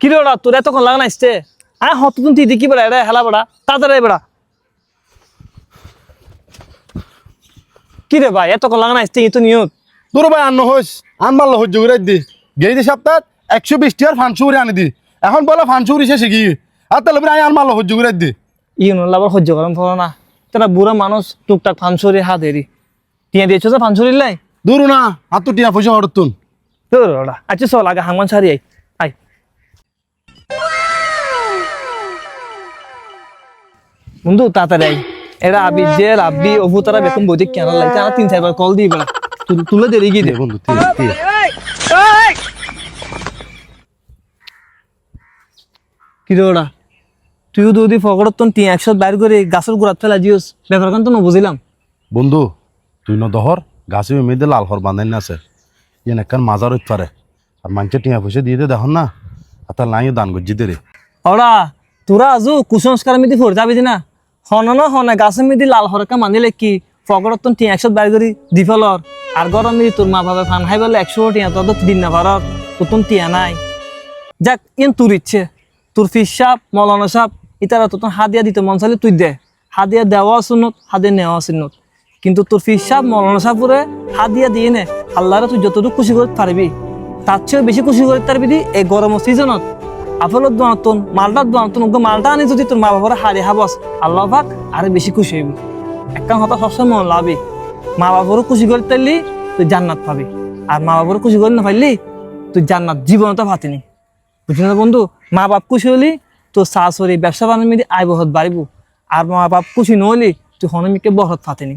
কি রে ওরা তোর এতক্ষণ লাগা না আসতে হত তুমি তুই দেখি বেড়া এটা হেলা বেড়া তাড়াতাড়ি বেড়া কি রে ভাই এতক্ষণ লাগা না আসতে তো নিয়ত তোর ভাই আন্ন হইস আনবার লহজ জুগুরাই দি গেই দি সপ্তাহ 120 টাকার ফানসুরি আনি দি এখন বলে ফানসুরি শেষে কি আর তাহলে আমি আনবার লহজ জুগুরাই দি আবার সহ্য করেন পড়ো না তারা বুড়া মানুষ টুকটাক ফানসুরি হাত হেরি টিয়া দিয়েছো যে ফানসুরির লাই দূর না আর তো টিয়া পয়সা হরতুন তোর ওরা আচ্ছা চল আগে হাঙ্গন সারি আই বন্ধু তাড়াতাড়ি আই এরা আবি যে রাব্বি অভু তারা বেতন বৈদিক কেন লাগছে আর 3-4 বার কল দিই বেড়া তুলে দেরি গিয়ে দে বন্ধু কি রে ওরা তুইও যদি ফকরত তুই 100 বাইর করে গাছের গোড়াত ফেলা দিওস ব্যাপার কান তো না বুঝিলাম বন্ধু তুই ন দহর গাছে মেয়েদের লাল হর বাঁধাই না আছে ইয়ে একখান মাজার হইতে পারে আর মানুষের টিয়া পয়সা দিয়ে দে দেখুন না আর তার লাইও দান করছি দে রে ওরা তোরা আজও কুসংস্কার মিদি ফোর যাবি না হনা গাছের মিদি লাল হরকা মানিলে কি ফকরত তুই 100 বাইর করে দি ফেলর আর গরম মিদি তোর মা বাবা ফান খাই বলে 100 টিয়া তোর দিন না ভারত তোর তুম টিয়া নাই যাক ইন তোর ইচ্ছে তোর ফিস সাপ মলানা সাপ ইতারা তোর হাদিয়া দিতে মন চাইলে তুই দে হাদিয়া দেওয়া সুন্নত হাদিয়া নেওয়া সুন্নত কিন্তু তোর ফিস সাপ মলানা সাপুরে হাদিয়া দিয়ে নে আল্লাহরে তুই যতটুকু খুশি করতে পারবি তার চেয়েও বেশি খুশি করতে পারবি দি এই গরমের সিজনত আপেলত দোয়াতন মালটার দোয়াতন মালটা আনি যদি তোর মা বাবার হারে হাবস আল্লাহ পাক আরে বেশি খুশি হইবি একটা কথা সবসময় মন লাভি মা বাবারও খুশি করতে পারলি তুই জান্নাত পাবি আর মা বাবারও খুশি করতে না পারলি তুই জান্নাত জীবনটা ভাতিনি বুঝলি না বন্ধু মা বাপ খুশি হলি তোর শাশুড়ি ব্যবসা বাণিজ্য আয় বহত বাড়িব আর মা বাপ খুশি নহলি তুই হনমিকে বহত ফাতেনি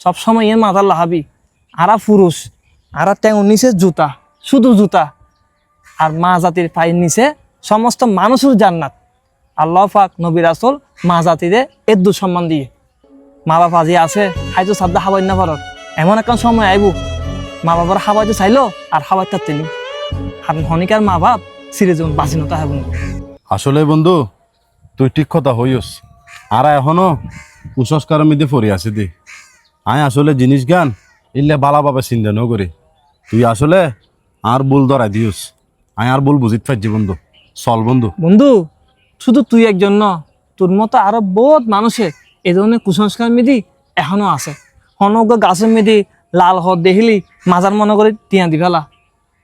সবসময় এর মাথার লাহাবি আরা পুরুষ আরা ট্যাঙর নিচে জুতা শুধু জুতা আর মা জাতির পায়ের নিচে সমস্ত মানুষের জান্নাত আল্লাহ পাক নবী রাসূল মা জাতিরে এর সম্মান দিয়ে মা বাপ আজি আছে হাইতো সাদ্দা হাবাই না পারত এমন একটা সময় আইব মা বাবার হাবাইতে চাইলো আর হাবাই তার তিনি আর হনিকার মা বাপ সিরে যেমন বাঁচিনতা হ্যাঁ বন্ধু আসলে বন্ধু তুই ঠিক কথা হইস আর এখনো কুসংস্কার মধ্যে পড়ে আছে দি আয় আসলে জিনিস গান ইল্লে বালাভাবে চিন্তা ন করি তুই আসলে আর ভুল ধরাই দিস আয় আর ভুল বুঝিত পারছি বন্ধু চল বন্ধু বন্ধু শুধু তুই একজন ন তোর মতো আরো বহুত মানুষে এই ধরনের কুসংস্কার মেদি এখনো আছে হনজ্ঞ গাছের মেদি লাল হর দেখিলি মাজার মনে করে টিয়া দি ফেলা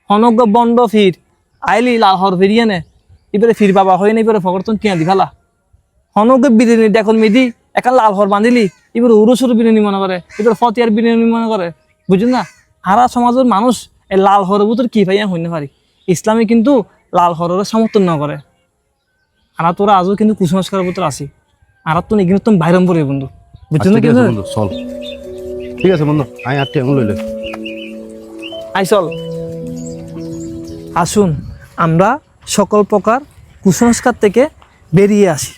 হনজ্ঞ বন্ড ফির আইলি লাল হর ফিরিয়ে নে এবারে ফির বাবা হয় না এবারে ফকরতন টিয়া দি ফেলা হনজ্ঞ বিরিয়ানি দেখুন মেদি একা লাল হর বাঁধিলি এবারে উরুসুর বিরিয়ানি মনে করে এবারে ফতিয়ার বিরিয়ানি মনে করে বুঝলি না হারা সমাজের মানুষ এই লাল হরের ভিতর কি ভাইয়া হইতে পারি ইসলামে কিন্তু লাল হরের সমর্থন না করে আর তোরা আজও কিন্তু কুসংস্কারের ভিতর আসি আর তো এখানে তুমি বাইরম পড়ে বন্ধু বুঝছো না কিন্তু বন্ধু চল ঠিক আছে বন্ধু আয় আর টিয়া লইলে আই চল আসুন আমরা সকল প্রকার কুসংস্কার থেকে বেরিয়ে আসি।